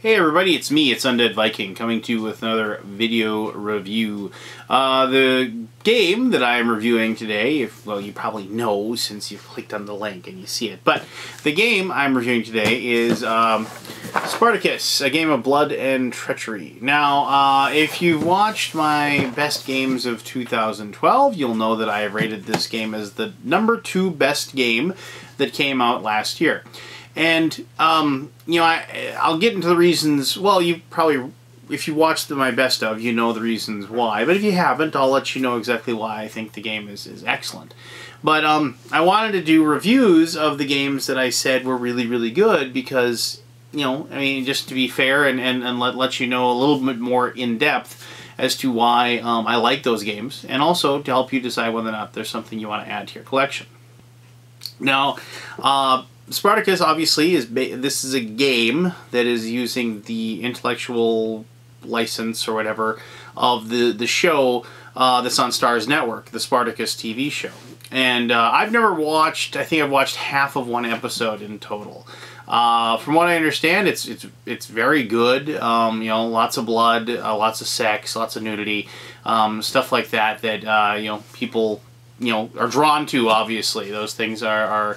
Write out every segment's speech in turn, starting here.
Hey everybody, it's me, it's Undead Viking, coming to you with another video review. The game that I am reviewing today, well, you probably know since you've clicked on the link and you see it, but the game I'm reviewing today is Spartacus, a game of blood and treachery. Now, if you've watched my best games of 2012, you'll know that I have rated this game as the #2 best game that came out last year. And, you know, I'll get into the reasons. Well, you probably, if you watched my best of, you know the reasons why. But if you haven't, I'll let you know exactly why I think the game is excellent. But I wanted to do reviews of the games that I said were really, really good because, you know, I mean, just to be fair and let you know a little bit more in depth as to why I like those games. And also to help you decide whether or not there's something you want to add to your collection. Now, Spartacus, obviously, this is a game that is using the intellectual license or whatever of the show that's on Starz Network, the Spartacus TV show. And I've never watched. I think I've watched half of one episode in total. From what I understand, it's very good. You know, lots of blood, lots of sex, lots of nudity, stuff like that. That you know, people are drawn to. Obviously, those things are.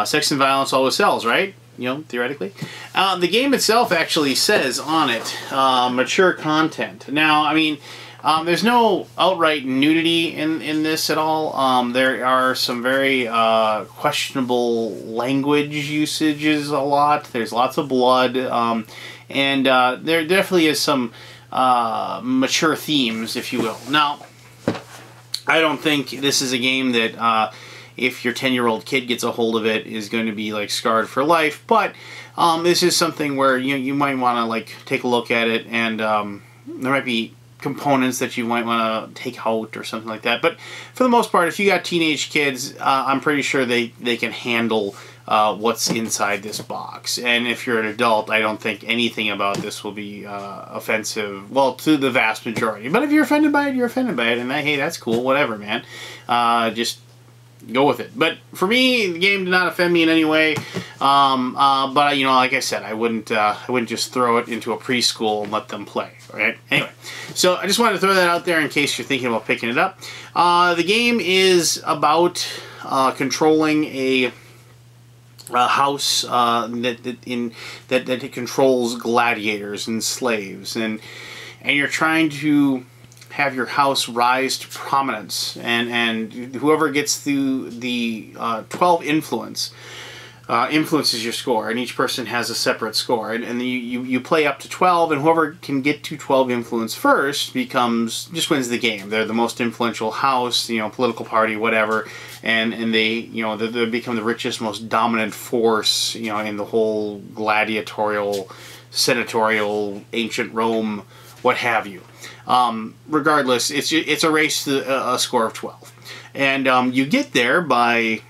Sex and violence always sells, right? You know, theoretically. The game itself actually says on it, mature content. Now, I mean, there's no outright nudity in this at all. There are some very questionable language usages a lot. There's lots of blood. And there definitely is some mature themes, if you will. Now, I don't think this is a game that... if your 10-year-old kid gets a hold of it, is going to be like scarred for life. But this is something where you might want to like take a look at it, and there might be components that you might want to take out or something like that. But for the most part, if you got teenage kids, I'm pretty sure they can handle what's inside this box. And if you're an adult, I don't think anything about this will be offensive, well, to the vast majority. But if you're offended by it, you're offended by it, and hey, that's cool, whatever, man. Just go with it. But for me, the game did not offend me in any way. But you know, like I said, I wouldn't just throw it into a preschool and let them play. Right? Anyway, so I just wanted to throw that out there in case you're thinking about picking it up. The game is about controlling a house that controls gladiators and slaves, and you're trying to have your house rise to prominence, and whoever gets through the 12 influences your score, and each person has a separate score, and you play up to 12, and whoever can get to 12 influence first just wins the game. They're the most influential house, you know, political party, whatever, and they, you know, they become the richest, most dominant force, you know, in the whole gladiatorial, senatorial, ancient Rome, what have you. Regardless, it's a race to a score of 12. And you get there by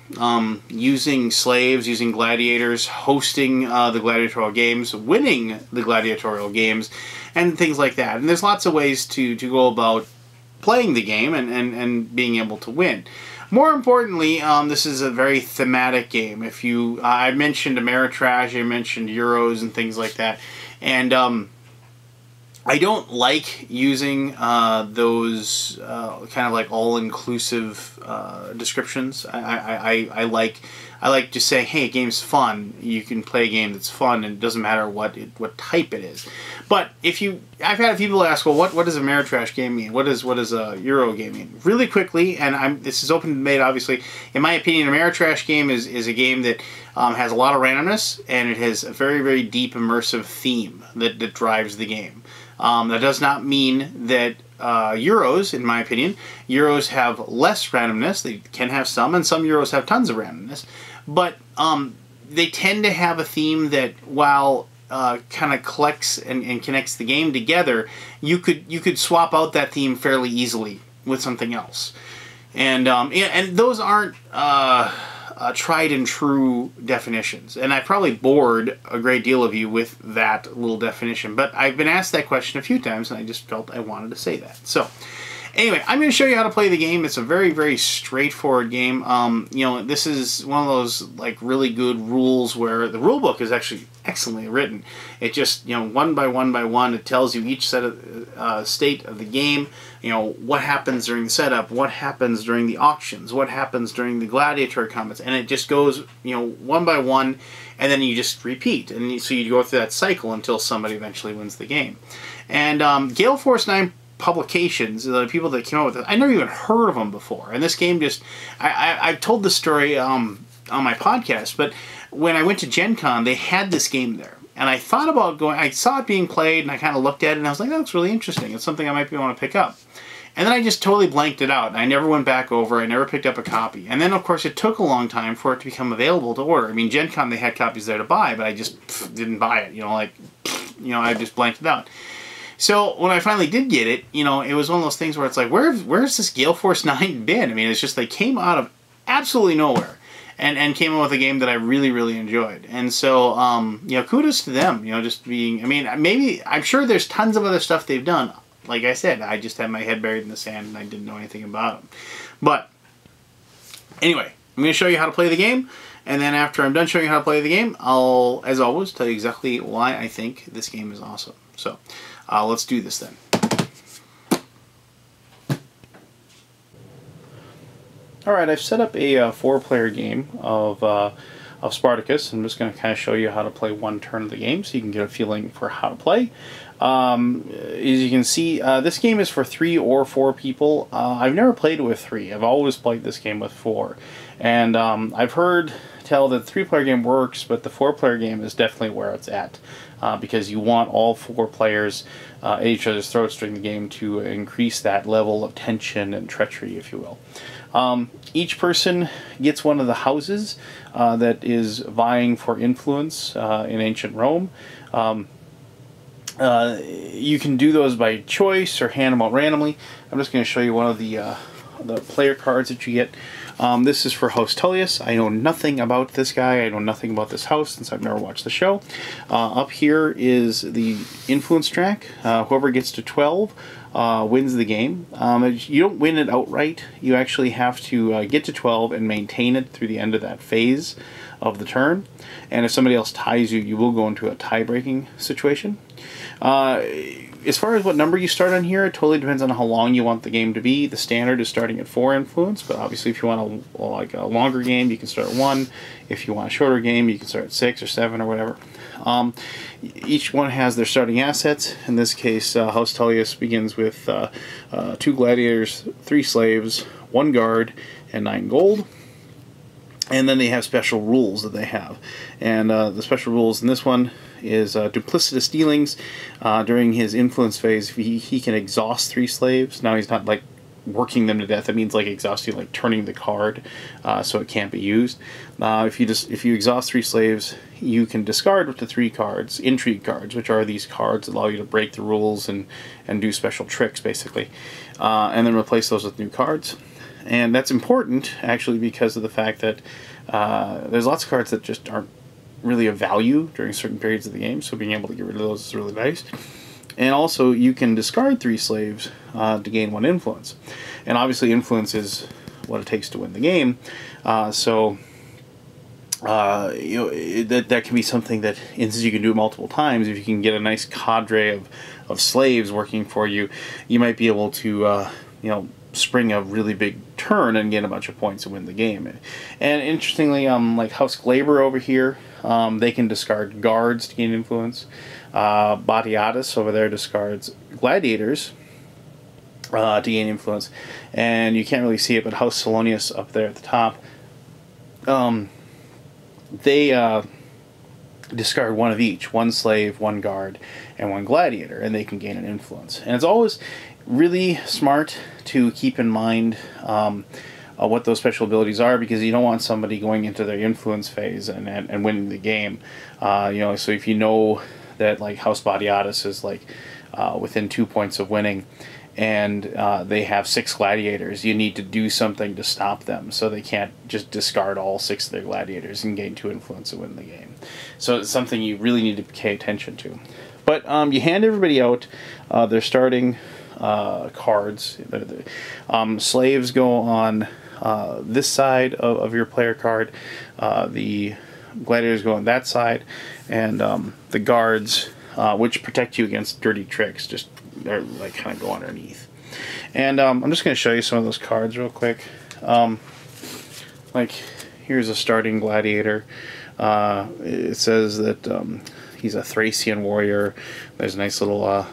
using slaves, using gladiators, hosting the gladiatorial games, winning the gladiatorial games, and things like that. And there's lots of ways to go about playing the game and being able to win. More importantly, this is a very thematic game. If you, I mentioned Ameritrash, I mentioned Euros and things like that, and I don't like using those kind of like all-inclusive descriptions. I like to say, hey, a game's fun. You can play a game that's fun, and it doesn't matter what type it is. But I've had people ask, well, what does a Ameritrash game mean? What does a Euro game mean? Really quickly, and this is open debate, obviously. In my opinion, an Ameritrash game is a game that has a lot of randomness, and it has a very, very deep immersive theme that drives the game. That does not mean that Euros, in my opinion, Euros have less randomness. They can have some, and some Euros have tons of randomness. But they tend to have a theme that, while kind of collects and connects the game together, you could swap out that theme fairly easily with something else. And those aren't tried and true definitions, and I probably bored a great deal of you with that little definition, but I've been asked that question a few times, and I just felt I wanted to say that. So Anyway, I'm going to show you how to play the game. It's a very, very straightforward game. You know, this is one of those like really good rules where the rule book is actually excellently written. It just, you know, one by one, it tells you each set of state of the game. You know, what happens during the setup, what happens during the auctions, what happens during the gladiator combats, and it just goes, you know, one by one, and then you just repeat, and so you go through that cycle until somebody eventually wins the game. And Gale Force 9 Publications, the people that came out with it, I never even heard of them before. And this game just, I've told this story on my podcast, but when I went to Gen Con, they had this game there. And I thought about going, I saw it being played, and I kind of looked at it, and I was like, that looks really interesting. It's something I might want to pick up. And then I just totally blanked it out. I never went back over. I never picked up a copy. And then, of course, it took a long time for it to become available to order. I mean, Gen Con, they had copies there to buy, but I just didn't buy it. You know, like, you know, I just blanked it out. So when I finally did get it, you know, it was one of those things where it's like, where's this Gale Force 9 been? I mean, it's just they came out of absolutely nowhere and came out with a game that I really, really enjoyed. And so, you know, kudos to them, you know, just being, I mean, maybe, I'm sure there's tons of other stuff they've done. Like I said, I just had my head buried in the sand and I didn't know anything about them. But anyway, I'm going to show you how to play the game. And then after I'm done showing you how to play the game, I'll, as always, tell you exactly why I think this game is awesome. So, let's do this then. Alright, I've set up a 4-player game of Spartacus. I'm just going to kind of show you how to play one turn of the game so you can get a feeling for how to play. As you can see, this game is for 3 or 4 people. I've never played with 3. I've always played this game with 4. And I've heard tell that the 3-player game works, but the 4-player game is definitely where it's at. Because you want all 4 players at each other's throats during the game to increase that level of tension and treachery, if you will. Each person gets one of the houses that is vying for influence in ancient Rome. You can do those by choice or hand them out randomly. I'm just going to show you one of the player cards that you get. This is for House Tullius. I know nothing about this guy. I know nothing about this house since I've never watched the show. Up here is the influence track. Whoever gets to 12 wins the game. You don't win it outright. You actually have to get to 12 and maintain it through the end of that phase of the turn. And if somebody else ties you, you will go into a tie-breaking situation. As far as what number you start on here, it totally depends on how long you want the game to be. The standard is starting at 4 influence, but obviously if you want a longer game, you can start at 1. If you want a shorter game, you can start at 6 or 7 or whatever. Each one has their starting assets. In this case, House Tullius begins with 2 gladiators, 3 slaves, 1 guard, and 9 gold. And then they have special rules that they have. And the special rules in this one is duplicitous dealings. During his influence phase, he can exhaust 3 slaves. Now he's not like working them to death. It means like exhausting, like turning the card so it can't be used. If you exhaust 3 slaves, you can discard up to 3 cards, Intrigue Cards, which are these cards that allow you to break the rules and do special tricks, basically. And then replace those with new cards. And that's important, actually, because of the fact that there's lots of cards that just aren't really of value during certain periods of the game, so being able to get rid of those is really nice. And also, you can discard 3 slaves to gain 1 influence. And obviously, influence is what it takes to win the game. You know, that can be something that, since you can do it multiple times, if you can get a nice cadre of slaves working for you, you might be able to, you know, spring a really big turn and get a bunch of points and win the game. And interestingly, like House Glaber over here, they can discard guards to gain influence. Batiatus over there discards gladiators to gain influence. And you can't really see it, but House Salonius up there at the top, they discard 1 of each, 1 slave, 1 guard, and 1 gladiator, and they can gain an influence. And it's always really smart to keep in mind what those special abilities are, because you don't want somebody going into their influence phase and winning the game. You know, so if you know that like House Batiatus is like within 2 points of winning, and they have 6 gladiators, you need to do something to stop them, so they can't just discard all 6 of their gladiators and gain 2 influence and win the game. So it's something you really need to pay attention to. But you hand everybody out their starting cards. Slaves go on this side of your player card. The gladiators go on that side, and the guards, which protect you against dirty tricks, just are like kind of go underneath. And I'm just going to show you some of those cards real quick. Like here's a starting gladiator. It says that he's a Thracian warrior. There's a nice little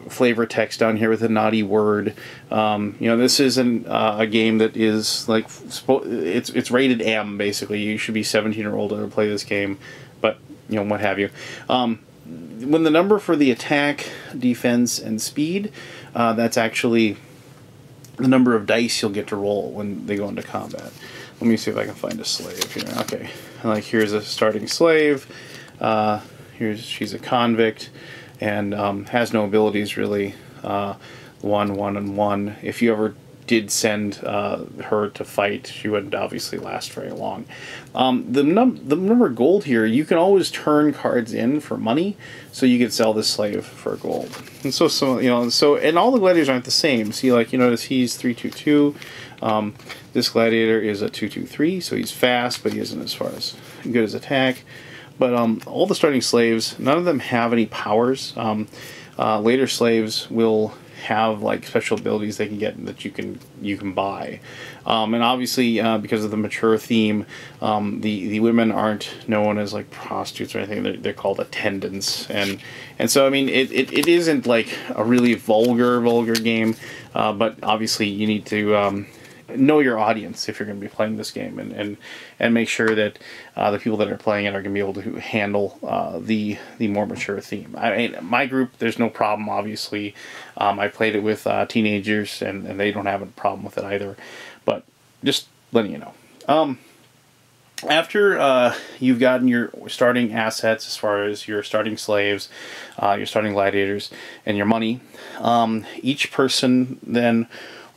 flavor text down here with a naughty word. You know, this isn't a game that is like it's rated M basically. You should be 17 or older to play this game, but you know, what have you. When the number for the attack, defense, and speed, that's actually the number of dice you'll get to roll when they go into combat. Let me see if I can find a slave here. Okay, like here's a starting slave. She's a convict, and has no abilities really. 1, 1, and 1. If you ever did send her to fight, she wouldn't obviously last very long. The number of gold here, you can always turn cards in for money, so you could sell this slave for gold. And so you know, and all the gladiators aren't the same. See, like you notice he's 3/2/2. This gladiator is a 2/2/3, so he's fast, but he isn't as far as good as attack. But all the starting slaves, none of them have any powers. Later slaves will have like special abilities they can get that you can buy, and obviously because of the mature theme, the women aren't known as like prostitutes or anything. They're called attendants, and so I mean it isn't like a really vulgar game, but obviously you need to know your audience if you're going to be playing this game, and make sure that the people that are playing it are going to be able to handle the more mature theme. I mean, my group, there's no problem, obviously. I played it with teenagers, and they don't have a problem with it either, but just letting you know. After you've gotten your starting assets, as far as your starting slaves, your starting gladiators, and your money, each person then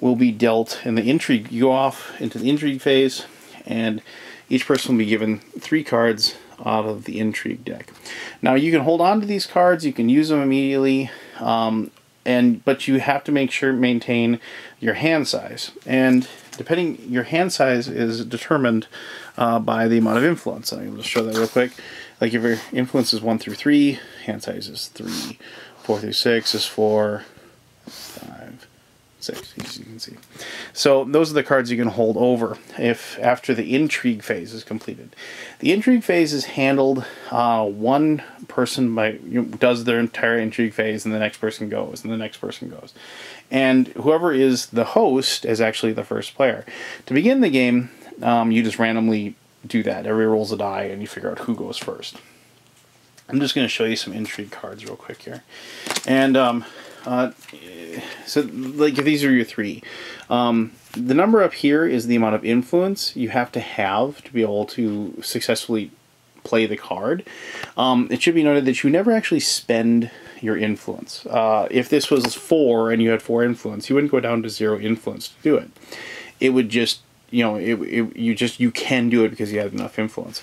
will be dealt in the intrigue. You go off into the intrigue phase, and each person will be given 3 cards out of the intrigue deck. Now you can hold on to these cards, you can use them immediately, but you have to maintain your hand size. And your hand size is determined by the amount of influence. And I'll just show that real quick. Like if your influence is 1 through 3, hand size is 3. 4 through 6 is 4. 5. 6, as you can see. So those are the cards you can hold over if after the intrigue phase is completed. The intrigue phase is handled one person does their entire intrigue phase, and the next person goes, and the next person goes. And whoever is the host is actually the first player. To begin the game, you just randomly do that. Everybody rolls a die, and you figure out who goes first. I'm just going to show you some intrigue cards real quick here. And so like if these are your 3, the number up here is the amount of influence you have to be able to successfully play the card. It should be noted that you never actually spend your influence. If this was 4 and you had 4 influence, you wouldn't go down to 0 influence to do it. It would just, you know, you can do it because you have enough influence.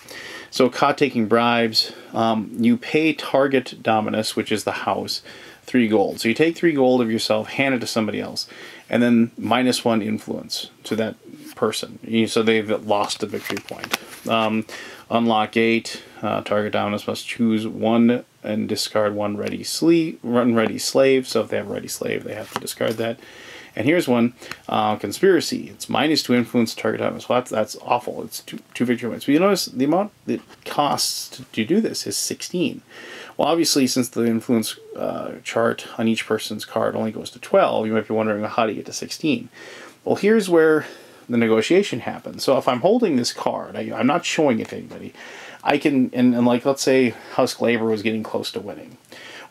So caught taking bribes, you pay target dominus, which is the house, 3 gold. So you take 3 gold of yourself, hand it to somebody else, and then -1 influence to that person. So they've lost a victory point. Unlock 8. Target dominus must choose 1 and discard 1 ready slave. So if they have a ready slave, they have to discard that. And here's one, conspiracy. It's -2 influence target dominus. Well, that's awful. It's two victory points. But you notice the amount it costs to do this is 16. Well, obviously, since the influence chart on each person's card only goes to 12, you might be wondering, well, how do you get to 16? Well, here's where the negotiation happens. So if I'm holding this card, I'm not showing it to anybody. I can, and like, let's say House Glaber was getting close to winning.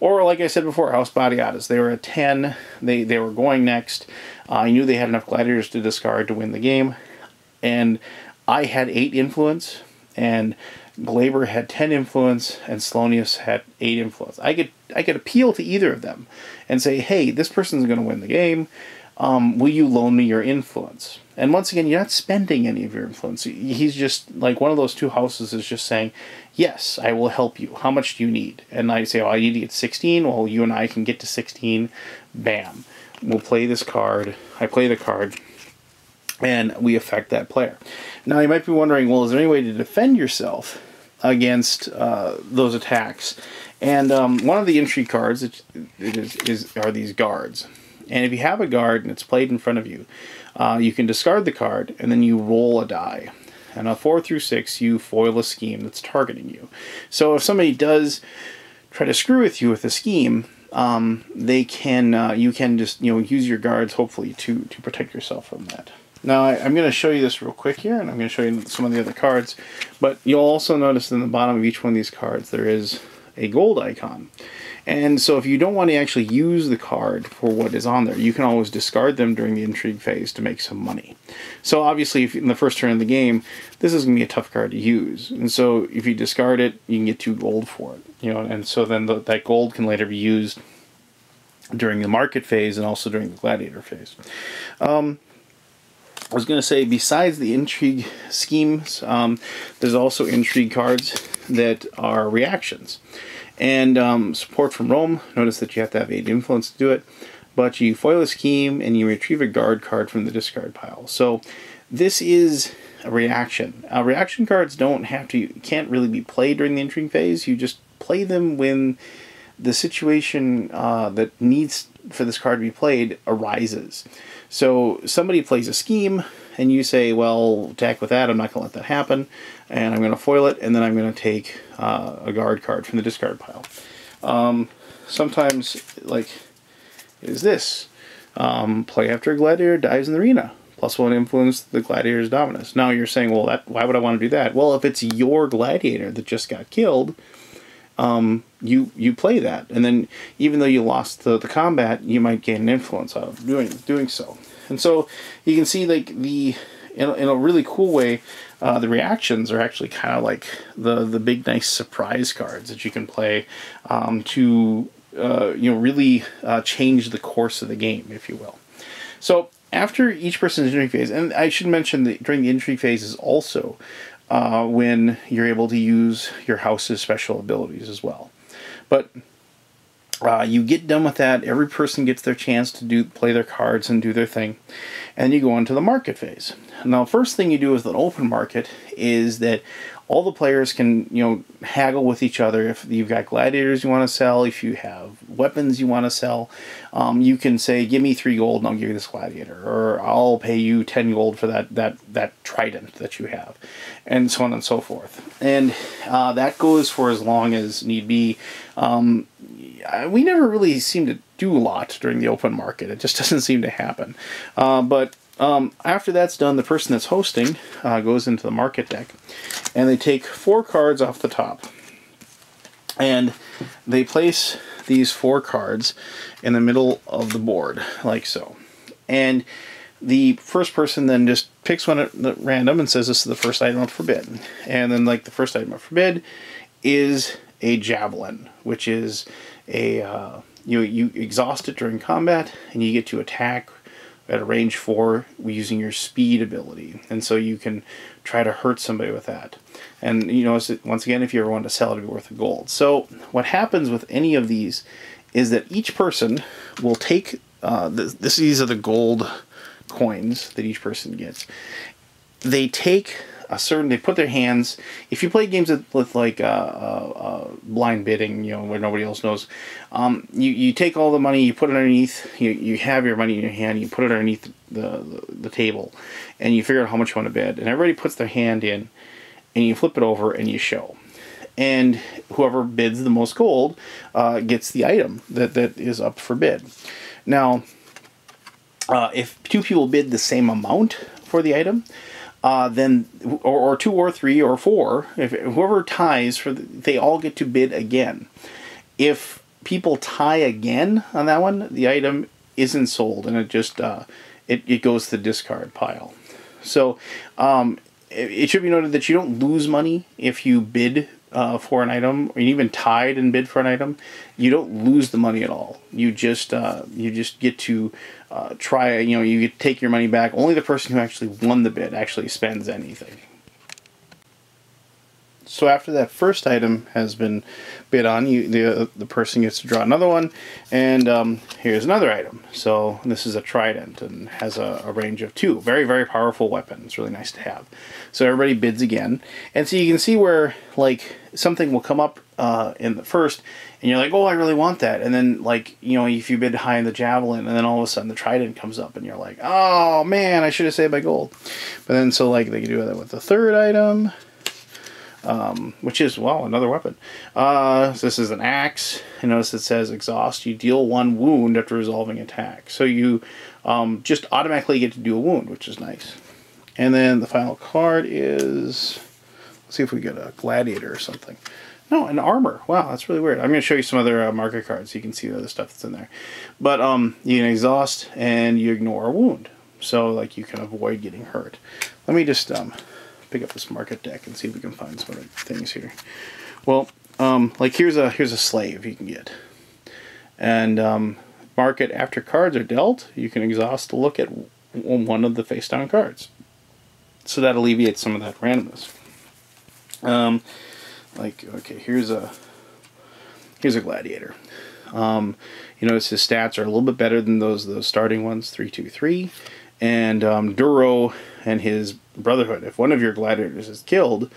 Or, like I said before, House Spartacus, they were at 10, they were going next. I knew they had enough gladiators to discard to win the game. And I had 8 influence, and Glaber had 10 influence, and Slonius had 8 influence. I could appeal to either of them and say, hey, this person's going to win the game. will you loan me your influence? And once again, you're not spending any of your influence. He's just, like, one of those two houses is just saying, yes, I will help you. How much do you need? And I say, oh, I need to get 16. Well, you and I can get to 16. Bam. We'll play this card. I play the card. And we affect that player. Now, you might be wondering, well, is there any way to defend yourself against those attacks? And one of the intrigue cards are these guards. And if you have a guard and it's played in front of you, you can discard the card and then you roll a die. And on 4 through 6, you foil a scheme that's targeting you. So if somebody does try to screw with you with a scheme, you can just use your guards hopefully to protect yourself from that. Now I'm going to show you this real quick here, and I'm going to show you some of the other cards. But you'll also notice in the bottom of each one of these cards there is a gold icon. And so if you don't want to actually use the card for what is on there, you can always discard them during the intrigue phase to make some money. So obviously, if in the first turn of the game, this is going to be a tough card to use. And so if you discard it, you can get 2 gold for it. And so then that gold can later be used during the market phase and also during the gladiator phase. I was going to say, besides the intrigue schemes, there's also intrigue cards that are reactions. And support from Rome, notice that you have to have 8 influence to do it, but you foil a scheme and you retrieve a guard card from the discard pile. So this is a reaction. Reaction cards can't really be played during the intrigue phase. You just play them when the situation that needs for this card to be played arises. So somebody plays a scheme and you say, well, attack with that, I'm not going to let that happen, and I'm going to foil it, and then I'm going to take a guard card from the discard pile. Sometimes, like, is this. Play after a gladiator dies in the arena. +1 influence the gladiator's dominus. Now you're saying, well, why would I want to do that? Well, if it's your gladiator that just got killed, you play that, and then even though you lost the combat, you might gain an influence out of doing so. And so you can see, like, in a really cool way, the reactions are actually kind of like the big nice surprise cards that you can play to really change the course of the game, if you will. So after each person's intrigue phase, and I should mention that during the intrigue phase is also when you're able to use your house's special abilities as well. But you get done with that, every person gets their chance to play their cards and do their thing, and you go on to the market phase. Now, first thing you do with an open market is that all the players can, haggle with each other. If you've got gladiators you want to sell, if you have weapons you want to sell, you can say, give me 3 gold and I'll give you this gladiator, or I'll pay you 10 gold for that trident that you have, and so on and so forth. And that goes for as long as need be. We never really seem to do a lot during the open market. It just doesn't seem to happen. But after that's done, the person that's hosting goes into the market deck, and they take 4 cards off the top, and they place these 4 cards in the middle of the board, like so. And the first person then just picks one at random and says, this is the first item of forbid. And then, like, the first item of forbid is a javelin, which is a you exhaust it during combat, and you get to attack at a range 4 using your speed ability, and so you can try to hurt somebody with that. And once again, if you ever want to sell it, it'll be worth a gold. So what happens with any of these is that each person will take these are the gold coins that each person gets. They take they put their hands, if you play games with like blind bidding, where nobody else knows, you take all the money, you put it underneath, you have your money in your hand, you put it underneath the table, and you figure out how much you want to bid, and everybody puts their hand in, and you flip it over and you show. And whoever bids the most gold gets the item that is up for bid. Now, if 2 people bid the same amount for the item, then or 2 or 3 or 4, if whoever ties they all get to bid again. If people tie again on that one, the item isn't sold, and it just it goes to the discard pile. So it should be noted that you don't lose money if you bid for an item, or even tied and bid for an item, you don't lose the money at all. You just get to try. You get to take your money back. Only the person who actually won the bid actually spends anything. So after that first item has been bid on, the person gets to draw another one, and here's another item. So this is a trident and has a range of 2. Very, very powerful weapon. It's really nice to have. So everybody bids again, and so you can see where like something will come up in the first, and you're like, oh, I really want that, and then like if you bid high in the javelin, and then all of a sudden the trident comes up, and you're like, oh man, I should have saved my gold. But then so like they can do that with the third item. Which is, well, another weapon. So this is an axe. And notice it says exhaust. You deal 1 wound after resolving attack. So you just automatically get to do a wound, which is nice. And then the final card is, let's see if we get a gladiator or something. No, an armor. Wow, that's really weird. I'm going to show you some other market cards so you can see the other stuff that's in there. But you can exhaust and you ignore a wound. So like you can avoid getting hurt. Let me just pick up this market deck and see if we can find some other things here. Well, like here's a slave you can get, and market after cards are dealt, you can exhaust to look at one of the face down cards, so that alleviates some of that randomness. Like okay, here's a gladiator. You notice his stats are a little bit better than those starting ones, 3, 2, 3, and Duro and his Brotherhood. If one of your gladiators is killed,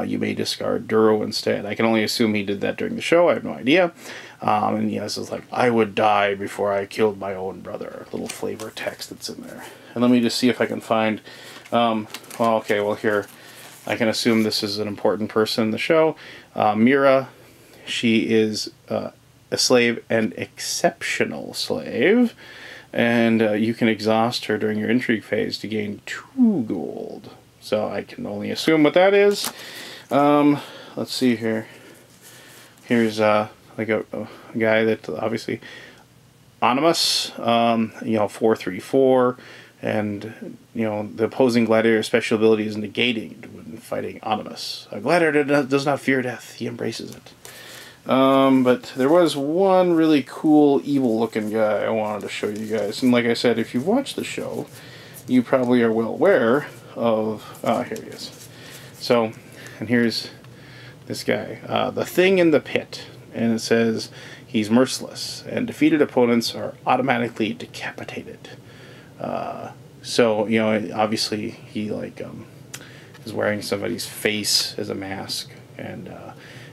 you may discard Duro instead. I can only assume he did that during the show. I have no idea. And yes, it's like, I would die before I killed my own brother. A little flavor text that's in there. And let me just see if I can find... well, okay, well here, I can assume this is an important person in the show. Mira, she is a slave, and exceptional slave. And you can exhaust her during your intrigue phase to gain 2 gold. So I can only assume what that is. Let's see here. Here's like a guy that obviously Animus, 4/3/4, and the opposing gladiator's special ability is negating when fighting Animus. A gladiator does not fear death; he embraces it. But there was one really cool, evil-looking guy I wanted to show you guys. And like I said, if you've watched the show, you probably are well aware of... here he is. So, and here's this guy. The Thing in the Pit. And it says, he's merciless, and defeated opponents are automatically decapitated. So, obviously he, like, is wearing somebody's face as a mask. And,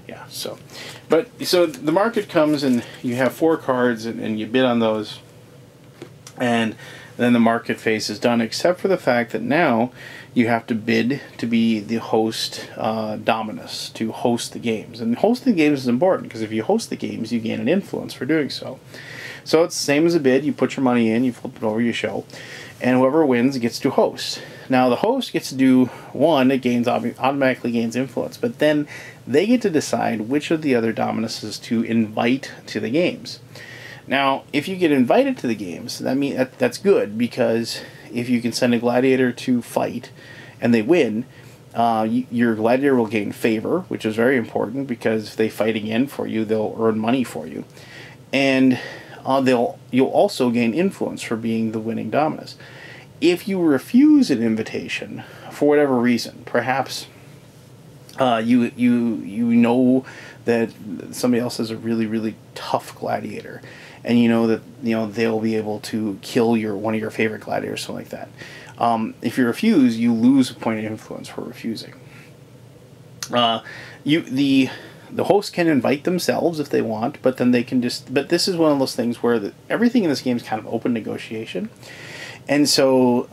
yeah, so the market comes and you have 4 cards and you bid on those, and then the market phase is done, except for the fact that now you have to bid to be the host dominus, to host the games. And hosting the games is important, because if you host the games, you gain an influence for doing so. So it's the same as a bid. You put your money in, you flip it over, you show, and whoever wins gets to host. Now the host gets to do one, it automatically gains influence, but then they get to decide which of the other dominuses to invite to the games. Now, if you get invited to the games, that's good, because if you can send a gladiator to fight and they win, your gladiator will gain favor, which is very important, because if they fight again for you, they'll earn money for you, and you'll also gain influence for being the winning dominus. If you refuse an invitation for whatever reason, perhaps you know that somebody else is a really, really tough gladiator, and you know that they'll be able to kill one of your favorite gladiators, something like that. If you refuse, you lose a point of influence for refusing. The host can invite themselves if they want, but then they can just... But this is one of those things where everything in this game is kind of open negotiation. And so,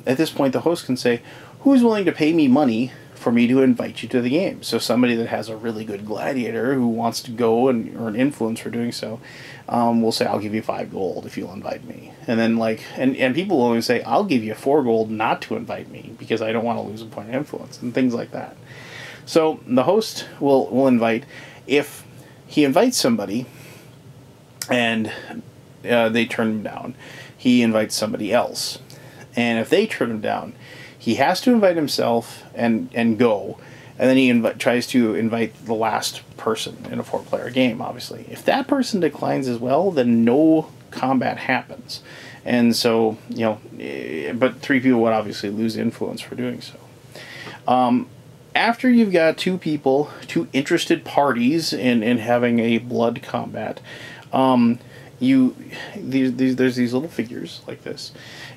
at this point, the host can say, who's willing to pay me money for me to invite you to the game? So somebody that has a really good gladiator who wants to go and earn influence for doing so, will say, I'll give you 5 gold if you'll invite me. And then, like, and people will always say, I'll give you 4 gold not to invite me, because I don't want to lose a point of influence, and things like that. So the host will invite. If he invites somebody and they turn him down, he invites somebody else. And if they turn him down, he has to invite himself and go. and then he tries to invite the last person in a 4-player game, obviously. If that person declines as well, then no combat happens. And so, you know, but 3 people would obviously lose influence for doing so. After you've got 2 people, 2 interested parties in having a blood combat, there's these little figures like this,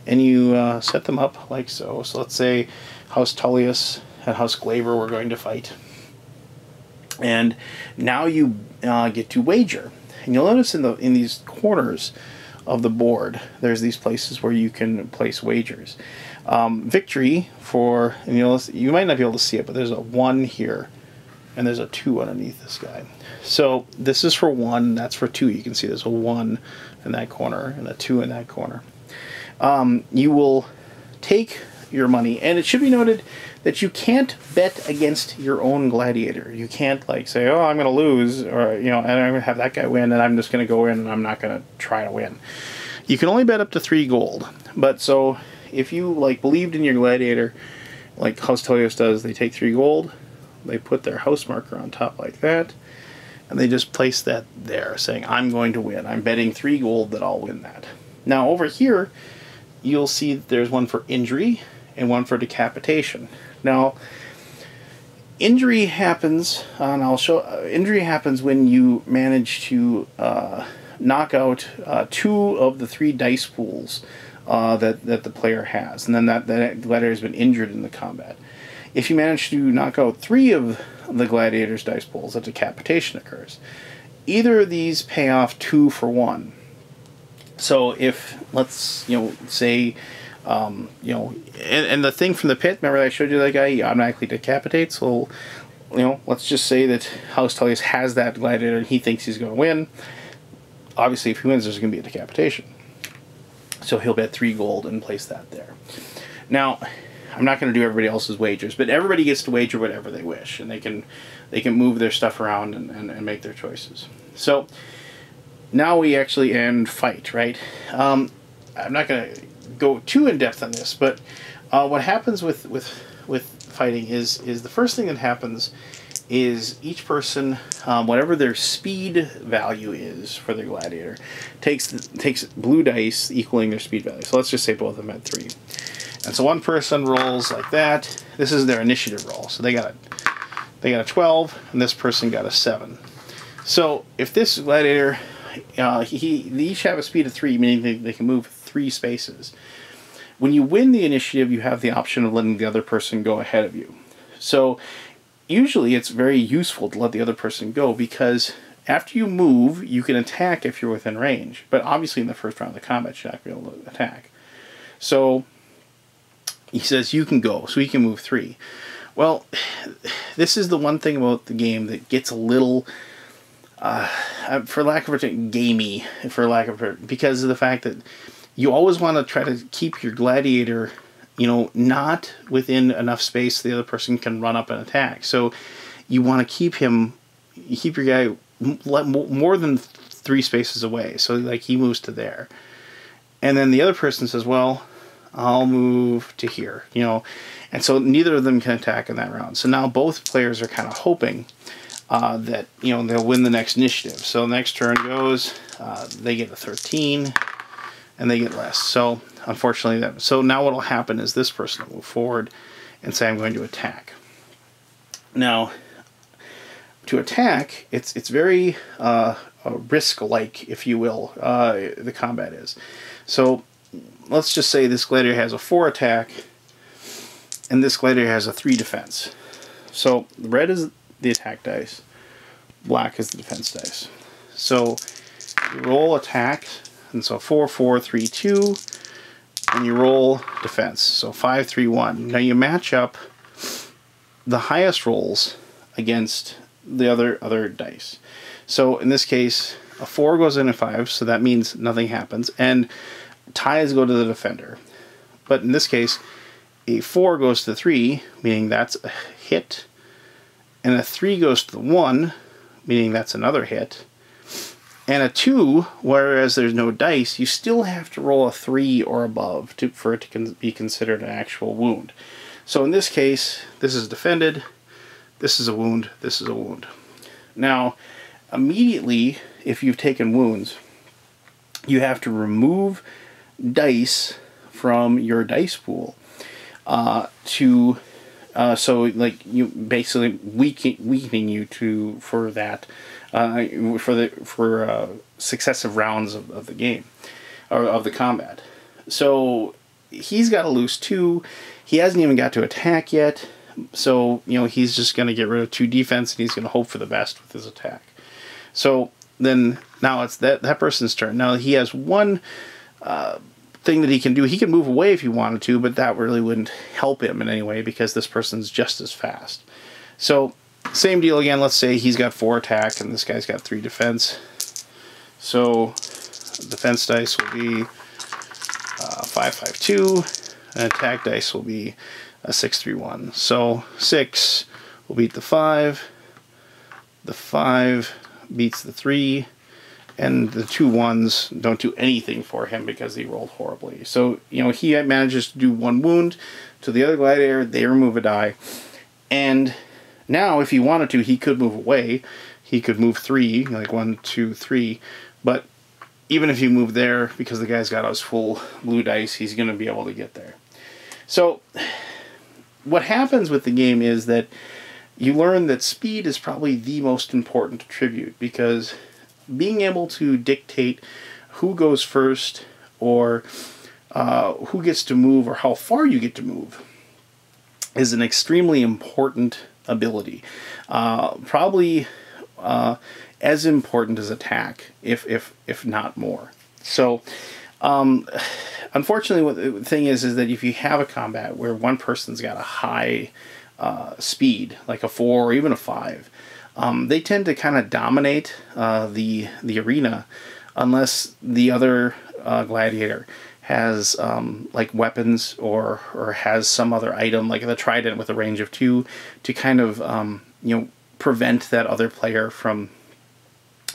and you set them up like so. So let's say House Tullius and House Glaber were going to fight, and now you get to wager. And you'll notice in these corners of the board, there's these places where you can place wagers. Victory for, and you might not be able to see it, but there's a 1 here, and there's a 2 underneath this guy. So this is for 1, that's for 2. You can see there's a 1 in that corner and a 2 in that corner. You will take your money, and it should be noted that you can't bet against your own gladiator. You can't like say, oh, I'm going to lose, or and I'm going to have that guy win, and I'm just going to go in and I'm not going to try to win. You can only bet up to 3 gold. But so if you like believed in your gladiator, like House Tullius does, they take 3 gold, they put their house marker on top like that, and they just place that there, saying, I'm going to win. I'm betting 3 gold that I'll win that. Now over here, you'll see that there's one for injury and one for decapitation. Now, injury happens, and I'll show. Injury happens when you manage to knock out 2 of the 3 dice pools that the player has, and then that gladiator has been injured in the combat. If you manage to knock out 3 of the gladiator's dice pools, a decapitation occurs. Either of these pay off 2 for 1. So if, let's say, and the thing from the pit, remember I showed you that guy, he automatically decapitates. So, let's just say that House Tullius has that gladiator and he thinks he's going to win. Obviously, if he wins, there's going to be a decapitation. So he'll bet 3 gold and place that there. Now, I'm not going to do everybody else's wagers, but everybody gets to wager whatever they wish, and they can move their stuff around and make their choices. So now we actually end fight, right? I'm not going to go too in depth on this, but what happens with fighting is the first thing that happens is each person, whatever their speed value is for their gladiator, takes blue dice equaling their speed value. So let's just say both of them had 3. And so one person rolls like that. This is their initiative roll. So they got a 12, and this person got a 7. So if this gladiator, they each have a speed of 3, meaning they can move 3 spaces. When you win the initiative, you have the option of letting the other person go ahead of you. So usually it's very useful to let the other person go, because after you move, you can attack if you're within range. But obviously in the first round of the combat, you're not going to be able to attack. So he says you can go, so he can move 3. Well, this is the one thing about the game that gets a little, for lack of a term, gamey, because of the fact that you always want to try to keep your gladiator, not within enough space so the other person can run up and attack. So you want to keep your guy more than 3 spaces away. So like he moves to there. And then the other person says, well, I'll move to here, and so neither of them can attack in that round. So now both players are kind of hoping that they'll win the next initiative. So the next turn goes, they get a 13, and they get less. So unfortunately, so now what will happen is this person will move forward and say, I'm going to attack. Now, to attack, it's very risk-like, if you will, the combat is. So let's just say this gladiator has a 4 attack, and this gladiator has a 3 defense. So red is the attack dice, black is the defense dice. So you roll attack, and so 4, 4, 3, 2, and you roll defense. So 5, 3, 1. Now you match up the highest rolls against the other dice. So in this case, a 4 goes in a 5, so that means nothing happens, and ties go to the defender. But in this case, a 4 goes to the 3, meaning that's a hit, and a 3 goes to the 1, meaning that's another hit, and a 2, whereas there's no dice, you still have to roll a 3 or above for it to be considered an actual wound. So in this case, this is defended, this is a wound, this is a wound. Now, immediately, if you've taken wounds, you have to remove dice from your dice pool so like you basically weakening you for that for successive rounds of the game or of the combat. So he's got to lose 2. He hasn't even got to attack yet. So he's just going to get rid of 2 defense, and he's going to hope for the best with his attack. So then now it's that person's turn. Now he has one thing that he can do. He can move away if he wanted to, but that really wouldn't help him in any way because this person's just as fast. So same deal again. Let's say he's got 4 attack and this guy's got 3 defense. So defense dice will be 5, 5, 2, and attack dice will be a 6, 3, 1. So 6 will beat the 5. The 5 beats the 3. And the 2 1s don't do anything for him because he rolled horribly. So, he manages to do 1 wound to the other gladiator. They remove a die. And now, if he wanted to, he could move away. He could move 3, like 1, 2, 3. But even if you move there, because the guy's got his full blue dice, he's going to be able to get there. So, what happens with the game is that you learn that speed is probably the most important attribute, because being able to dictate who goes first or who gets to move or how far you get to move is an extremely important ability. Probably as important as attack, if not more. So, unfortunately, the thing is that if you have a combat where one person's got a high speed, like a 4 or even a 5, they tend to kind of dominate the arena unless the other gladiator has like weapons or has some other item like the trident with a range of 2 to kind of prevent that other player from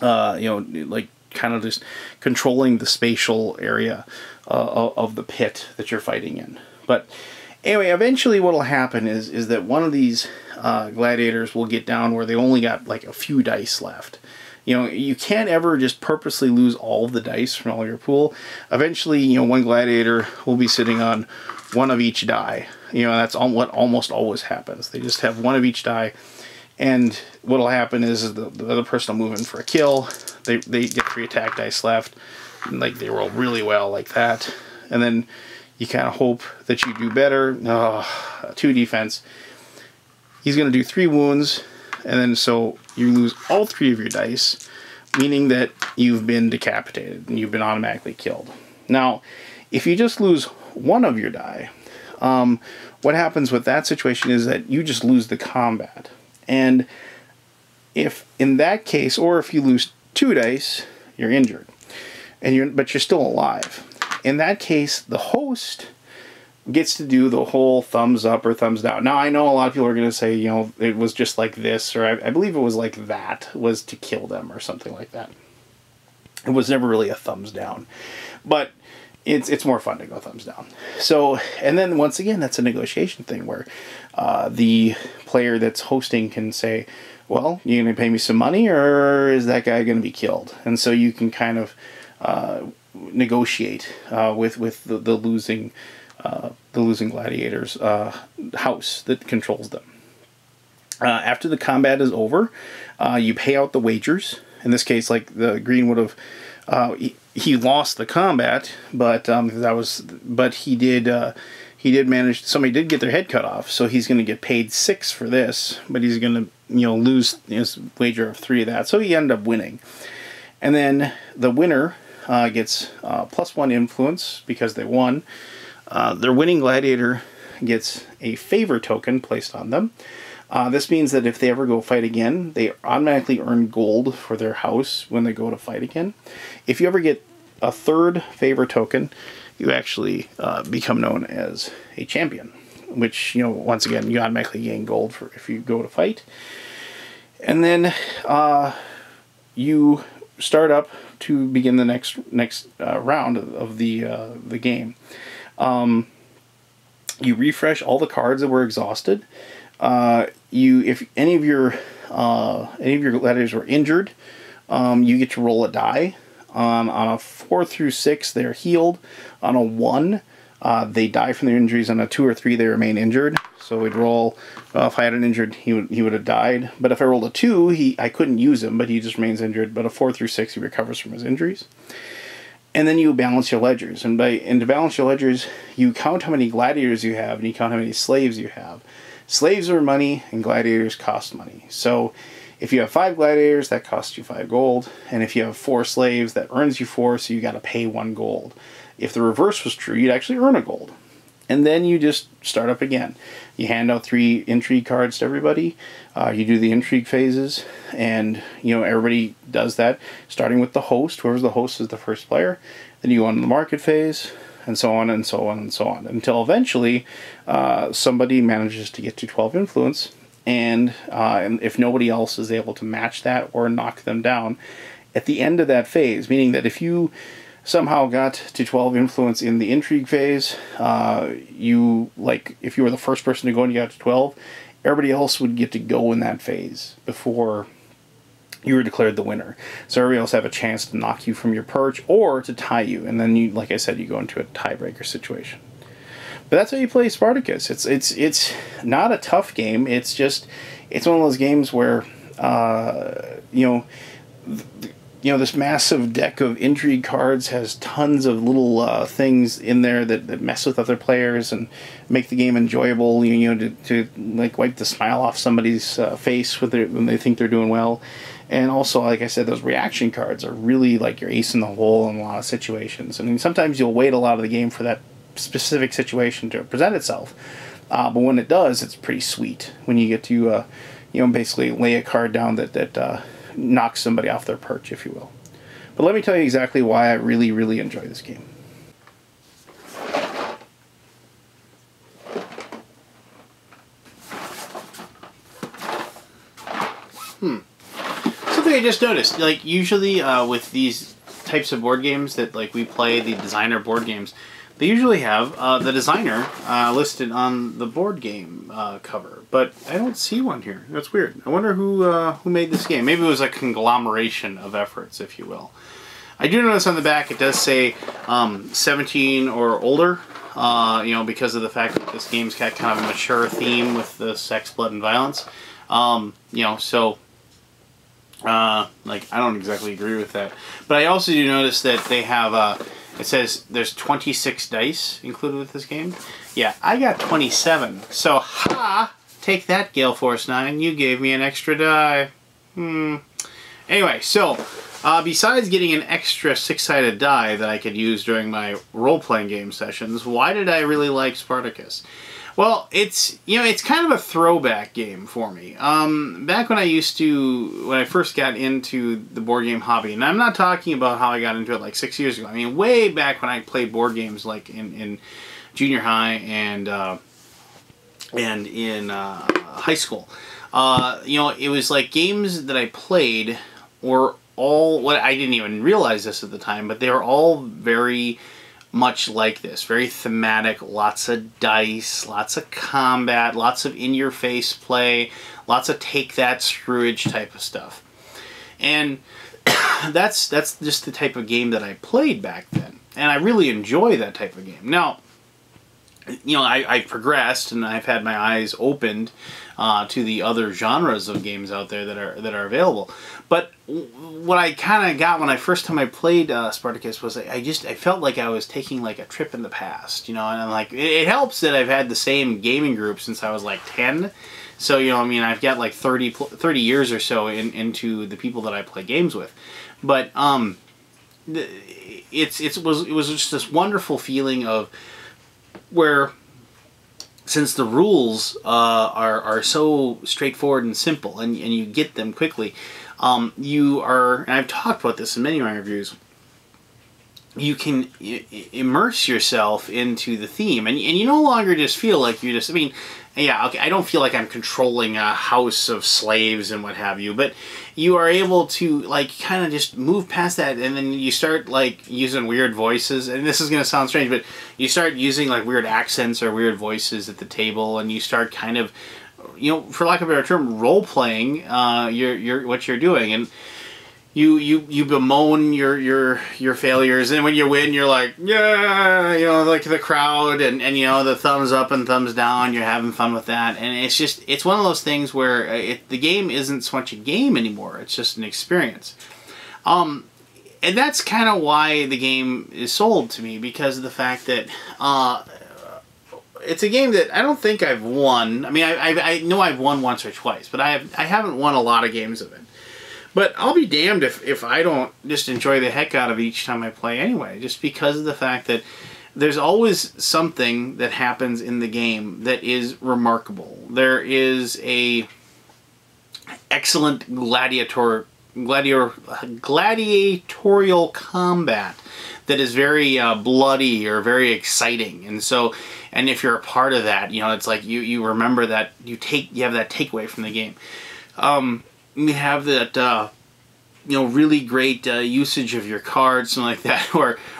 like kind of just controlling the spatial area of the pit that you're fighting in. But anyway, eventually what will happen is that one of these gladiators will get down where they only got like a few dice left. You can't ever just purposely lose all of the dice from all your pool. Eventually, one gladiator will be sitting on 1 of each die. That's what almost always happens. They just have 1 of each die. And what will happen is the other person will move in for a kill. They get 3 attack dice left. And like they roll really well like that. And then you kind of hope that you do better. 2 defense. He's going to do 3 wounds, and then so you lose all 3 of your dice, meaning that you've been decapitated and you've been automatically killed. Now, if you just lose 1 of your die, what happens with that situation is that you just lose the combat. And if in that case, or if you lose 2 dice, you're injured, but you're still alive. In that case, the host gets to do the whole thumbs up or thumbs down. Now, I know a lot of people are going to say, it was just like this, or I believe it was like that, was to kill them or something like that. It was never really a thumbs down. But it's more fun to go thumbs down. So, and then once again, that's a negotiation thing where the player that's hosting can say, well, you going to pay me some money, or is that guy going to be killed? And so you can kind of negotiate with the losing gladiator's house that controls them. After the combat is over, you pay out the wagers. In this case, like the green would have, he lost the combat, but he did manage. Somebody did get their head cut off, so he's going to get paid 6 for this, but he's going to lose his wager of 3 of that. So he ended up winning, and then the winner gets +1 influence because they won. Their winning gladiator gets a favor token placed on them. This means that if they ever go fight again, they automatically earn gold for their house when they go to fight again. If you ever get a 3rd favor token, you actually become known as a champion, which, once again, you automatically gain gold for if you go to fight. And then you start up to begin the next round of the game. You refresh all the cards that were exhausted. if any of your gladiators were injured, you get to roll a die. On a 4 through 6, they're healed. On a 1, they die from their injuries. On a 2 or 3, they remain injured. So we'd roll. If I had an injured, he would have died. But if I rolled a 2, I couldn't use him, but he just remains injured. But a 4 through 6, he recovers from his injuries. And then you balance your ledgers. And to balance your ledgers, you count how many gladiators you have, and you count how many slaves you have. Slaves are money, and gladiators cost money. So if you have 5 gladiators, that costs you 5 gold. And if you have 4 slaves, that earns you 4, so you got to pay 1 gold. If the reverse was true, you'd actually earn a gold. And then you just start up again. You hand out 3 intrigue cards to everybody. You do the intrigue phases, and everybody does that, starting with the host. Whoever's the host is the first player. Then you go on to the market phase, and so on and so on and so on, until eventually somebody manages to get to 12 influence, and if nobody else is able to match that or knock them down at the end of that phase, meaning that if you somehow got to 12 influence in the intrigue phase, if you were the first person to go and you got to 12, everybody else would get to go in that phase before you were declared the winner. So everybody else have a chance to knock you from your perch or to tie you, and then you, like I said, you go into a tiebreaker situation. But that's how you play Spartacus. It's not a tough game. It's one of those games where this massive deck of intrigue cards has tons of little things in there that mess with other players and make the game enjoyable. To like wipe the smile off somebody's face when they think they're doing well. And also, like I said, those reaction cards are really like your ace in the hole in a lot of situations. I mean, sometimes you'll wait a lot of the game for that specific situation to present itself, but when it does, it's pretty sweet when you get to basically lay a card down that knocks somebody off their perch, if you will. But let me tell you exactly why I really, really enjoy this game. Something I just noticed, like usually with these types of board games that we play, the designer board games, they usually have the designer listed on the board game cover, but I don't see one here. That's weird. I wonder who made this game. Maybe it was a conglomeration of efforts, if you will. I do notice on the back it does say 17 or older, because of the fact that this game's got kind of a mature theme with the sex, blood, and violence. I don't exactly agree with that. But I also do notice that they have it says there's 26 dice included with this game. Yeah, I got 27. So, take that, Gale Force 9. You gave me an extra die. Anyway, so, besides getting an extra 6-sided die that I could use during my role-playing game sessions, why did I really like Spartacus? Well, it's kind of a throwback game for me. Back when I first got into the board game hobby, and I'm not talking about how I got into it like 6 years ago. I mean, way back when I played board games like in junior high and in high school. It was like games that I played were all, what I didn't even realize this at the time, but they were all very much like this. Very thematic, lots of dice, lots of combat, lots of in-your-face play, lots of take-that screwage type of stuff. And that's just the type of game that I played back then. And I really enjoy that type of game. Now, I've progressed and I've had my eyes opened to the other genres of games out there that are available. But what I kind of got when first time I played Spartacus was I felt like I was taking like a trip in the past, and I'm like, it helps that I've had the same gaming group since I was like 10. So, I've got like 30 years or so into the people that I play games with. But it was just this wonderful feeling of where, since the rules are so straightforward and simple, and you get them quickly, you are, and I've talked about this in many of my reviews, you can immerse yourself into the theme, and you no longer just feel like you're just, I don't feel like I'm controlling a house of slaves and what have you, but you are able to kind of just move past that, and then you start using weird voices, and this is going to sound strange, but you start using weird accents or weird voices at the table, and you start kind of you know, for lack of a better term, role playing what you're doing, and you bemoan your failures, and when you win, you're like, yeah, you know, like the crowd, and you know, the thumbs up and thumbs down. You're having fun with that, and it's one of those things where the game isn't so much a game anymore. It's just an experience. And that's kind of why the game is sold to me, because of the fact that it's a game that I don't think I've won. I mean, I know I've won once or twice, but I haven't won a lot of games of it. But I'll be damned if I don't just enjoy the heck out of each time I play anyway, just because of the fact that there's always something that happens in the game that is remarkable. There is a excellent gladiatorial combat that is very bloody or very exciting, and so, and if you're a part of that, you know, it's like you remember that, you have that takeaway from the game. You have that you know, really great usage of your cards, something like that,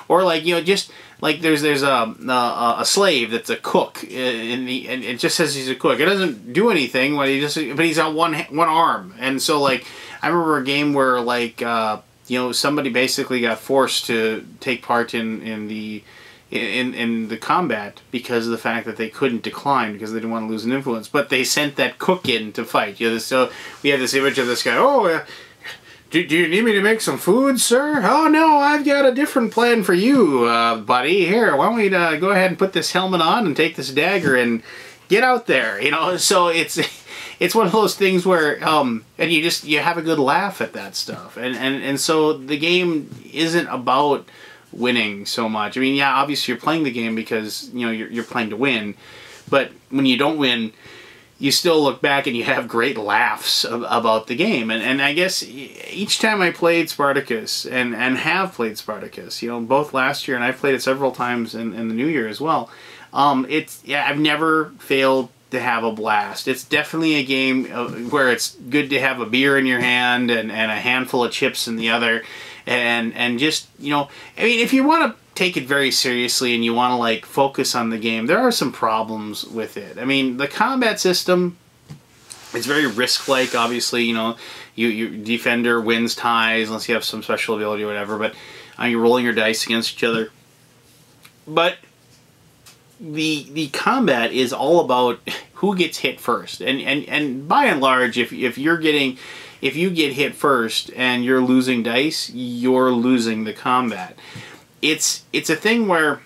or like, you know, just like there's a slave that's a cook, and it just says he's a cook. It doesn't do anything when but he's got one arm, and so like I remember a game where like you know, somebody basically got forced to take part in the combat because of the fact that they couldn't decline because they didn't want to lose an influence, but they sent that cook in to fight. You know, so we have this image of this guy. Oh, do you need me to make some food, sir? Oh no, I've got a different plan for you, buddy. Here, why don't we go ahead and put this helmet on and take this dagger and get out there? You know, so it's one of those things where and you have a good laugh at that stuff, and so the game isn't about winning so much. I mean, yeah, obviously you're playing the game because, you know, you're playing to win, but when you don't win, you still look back and you have great laughs about the game. And I guess each time I played Spartacus, and have played Spartacus, you know, both last year and I've played it several times in the new year as well, I've never failed to have a blast. It's definitely a game where it's good to have a beer in your hand and a handful of chips in the other, and just, you know, I mean, if you want to take it very seriously and you want to like focus on the game, there are some problems with it. I mean, the combat system, it's very risk-like, obviously. You know, you defender wins ties unless you have some special ability or whatever, but you're rolling your dice against each other. But the combat is all about who gets hit first, and by and large, if you get hit first and you're losing dice, you're losing the combat. It's a thing where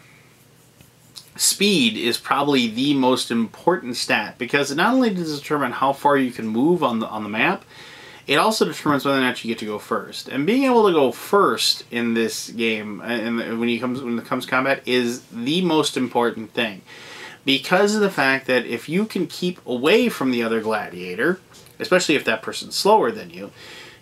speed is probably the most important stat, because it not only does it determine how far you can move on the map, it also determines whether or not you get to go first. And being able to go first in this game, and when it comes to combat, is the most important thing, because of the fact that if you can keep away from the other gladiator, especially if that person's slower than you,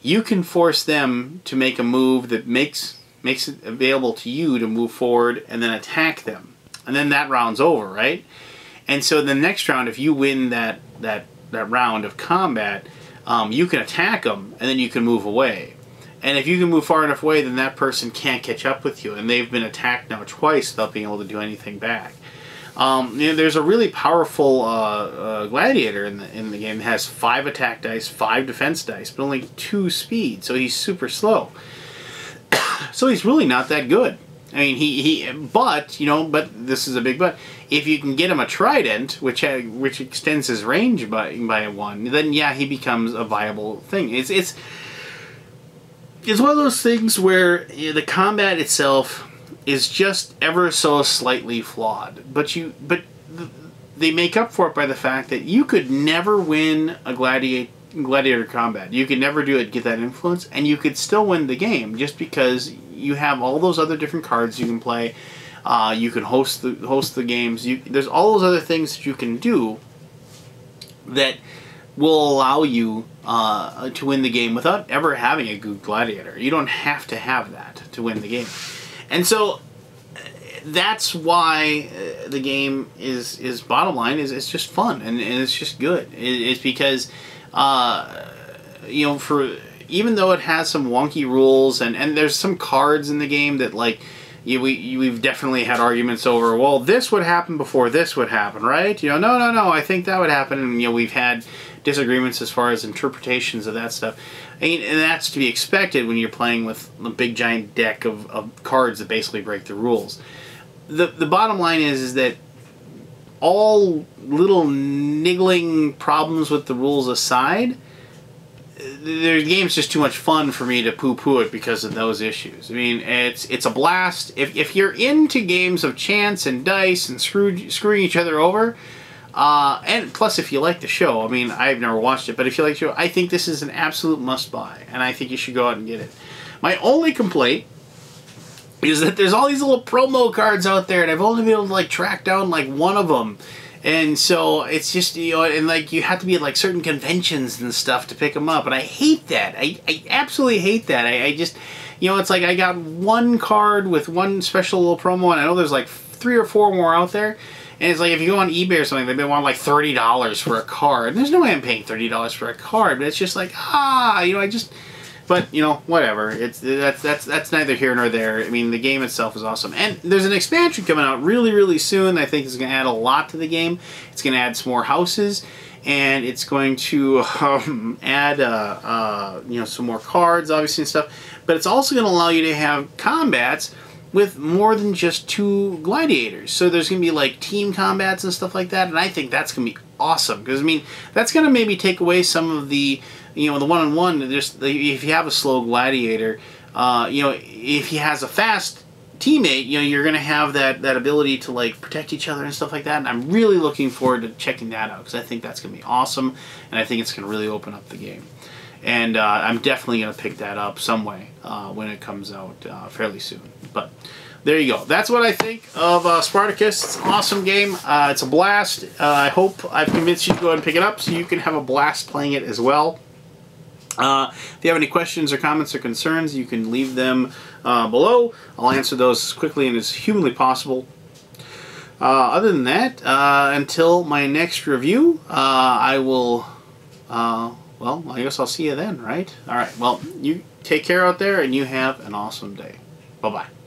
you can force them to make a move that makes it available to you to move forward and then attack them. And then that round's over, right? And so the next round, if you win that round of combat, you can attack them and then you can move away. And if you can move far enough away, then that person can't catch up with you, and they've been attacked now twice without being able to do anything back. You know, there's a really powerful gladiator in the game that has 5 attack dice, 5 defense dice, but only 2 speed, so he's super slow. So he's really not that good. I mean, but this is a big but. If you can get him a trident, which extends his range by 1, then yeah, he becomes a viable thing. It's one of those things where the combat itself is just ever so slightly flawed, but they make up for it by the fact that you could never win a gladiator combat. You could never do it, get that influence, and you could still win the game just because you have all those other different cards you can play. You can host the games. There's all those other things that you can do that will allow you to win the game without ever having a good gladiator. You don't have to have that to win the game. And so that's why the game is bottom line is it's just fun and it's just good. It's because even though it has some wonky rules and there's some cards in the game that, like, we've definitely had arguments over, well, this would happen before this would happen, right? You know, no, I think that would happen. And, you know, we've had disagreements as far as interpretations of that stuff. I mean, and that's to be expected when you're playing with a big giant deck of cards that basically break the rules. The bottom line is that all little niggling problems with the rules aside, the game's just too much fun for me to poo-poo it because of those issues. I mean, it's a blast. If you're into games of chance and dice and screwing each other over, and plus if you like the show, I mean, I've never watched it, but if you like the show, I think this is an absolute must-buy, and I think you should go out and get it. My only complaint is that there's all these little promo cards out there, and I've only been able to, like, track down, like, one of them. And so it's just, you know, and like you have to be at like certain conventions and stuff to pick them up. And I hate that. I absolutely hate that. I just, you know, it's like I got one card with one special little promo, and I know there's like 3 or 4 more out there. And it's like if you go on eBay or something, they want like $30 for a card. And there's no way I'm paying $30 for a card, but it's just like, you know, but, you know, whatever. That's neither here nor there. I mean, the game itself is awesome. And there's an expansion coming out really, really soon. I think it's going to add a lot to the game. It's going to add some more houses. And it's going to add, you know, some more cards, obviously, and stuff. But it's also going to allow you to have combats with more than just 2 gladiators. So there's going to be, like, team combats and stuff like that. And I think that's going to be awesome. Because, I mean, that's going to maybe take away some of the, you know, the one-on-one, just if you have a slow gladiator, you know, if he has a fast teammate, you know, you're going to have that ability to, like, protect each other and stuff like that. And I'm really looking forward to checking that out because I think that's going to be awesome, and I think it's going to really open up the game. And I'm definitely going to pick that up some way when it comes out fairly soon. But there you go. That's what I think of Spartacus. It's an awesome game. It's a blast. I hope I've convinced you to go ahead and pick it up so you can have a blast playing it as well. If you have any questions or comments or concerns, you can leave them below. I'll answer those as quickly and as humanly possible. Other than that, until my next review, I will, well, I guess I'll see you then, right? Alright, well, you take care out there and you have an awesome day. Bye-bye.